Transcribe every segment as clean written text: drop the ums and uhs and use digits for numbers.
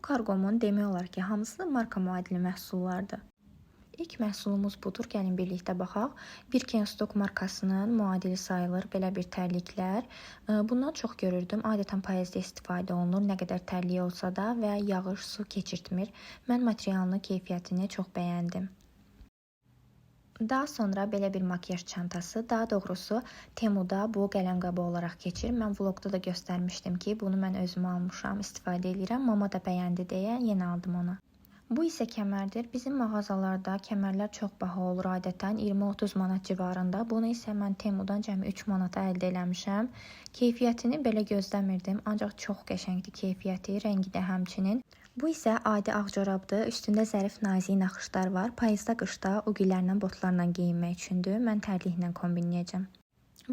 karqomun demək olar ki, hamısı marka müadili məhsullardır. İlk məhsulumuz budur. Gəlin birlikdə baxaq. Birkenstock markasının müadili sayılır belə bir tərliklər. Bundan çox görürdüm. Adətən payızda istifadə olunur. Nə qədər tərliyi olsa da və yağış, su keçirtmir. Mən materialını, keyfiyyətini çox bəyəndim. Daha sonra belə bir makiyaj çantası, daha doğrusu Temuda bu qələmqabı olaraq keçir. Mən vlogda da göstərmişdim ki, bunu mən özüm almışam, istifadə edirəm. Mama da bəyəndi deyə yenə aldım onu. Bu isə kəmərdir. Bizim mağazalarda kəmərlər çox baha olur adətən 20-30 manat civarında. Bunu isə mən Temudan cəmi 3 manata əldə eləmişəm. Keyfiyyətini belə gözləmirdim, ancaq çox qəşəngdir keyfiyyəti, rəngi də həmçinin. Bu isə adi ağ corabdır. Üstündə zərif nazik naxışlar var. Payızda, qışda uqillərlə, botlarla geyinmək üçündür. Mən tərliklə kombinləyəcəm.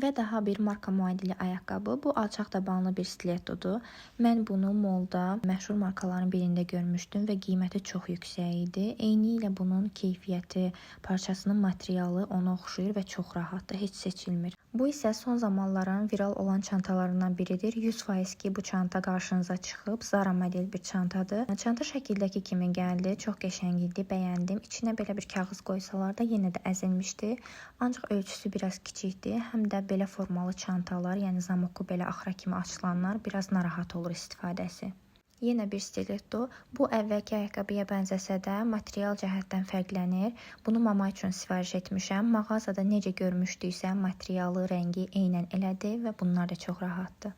Və daha bir marka müadili ayaqqabı. Bu alçaq tabanlı bir stilettodur. Mən bunu molda məşhur markaların birində görmüşdüm və qiyməti çox yüksək idi. Eyni ilə bunun keyfiyyəti, parçasının materialı ona oxşuyur və çox rahatdır, heç seçilmir. Bu isə son zamanların viral olan çantalarından biridir. 100% ki, bu çanta qarşınıza çıxıb. Zara model bir çantadır. Çanta şəkildəki kimi gəldi. Çox qəşəng idi, bəyəndim. İçinə belə bir kağız qoysalar da yenə də əzilmişdi. Ancaq ölçüsü biraz kiçikdir. Həm də belə formalı çantalar, yəni zamoku belə axıra kimi açılanlar biraz narahat olur istifadəsi. Yenə bir stiletto. Bu əvvəlki ayaqqabıya bənzəsə də material cəhətdən fərqlənir. Bunu mama üçün sifariş etmişəm. Mağazada necə görmüşdüksə materialı, rəngi eynən elədir və bunlar da çox rahatdır.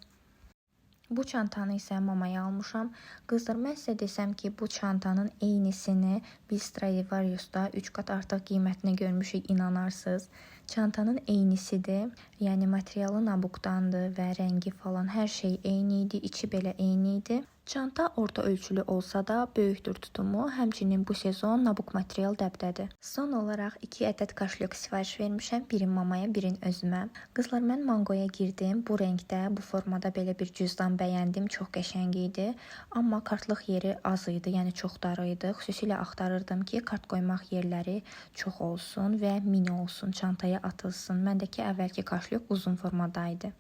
Bu çantanı isə mamaya almışam. Qızlar, mən sizə desəm ki, bu çantanın eynisini biz Stradivarius'da 3 qat artıq qiymətinə görmüşük, inanarsınız. Çantanın eynisidir. Yəni materialı nabukdandır və rəngi falan hər şey eyni idi, içi belə eyni idi. Çanta orta ölçülü olsa da böyükdür tutumu, həmçinin bu sezon nabuk material dəbdədir. Son olaraq 2 ədəd kaşlyok sifariş vermişəm, birin mamaya, birin özümə. Qızlar, mən mangoya girdim, bu rəngdə, bu formada belə bir cüzdan bəyəndim, çox qəşəng idi. Amma kartlıq yeri az idi, yəni çox dar idi. Xüsusilə axtarırdım ki, kart qoymaq yerləri çox olsun və mini olsun, çantaya atılsın. Məndəki əvvəlki kaşlyok uzun formadaydı.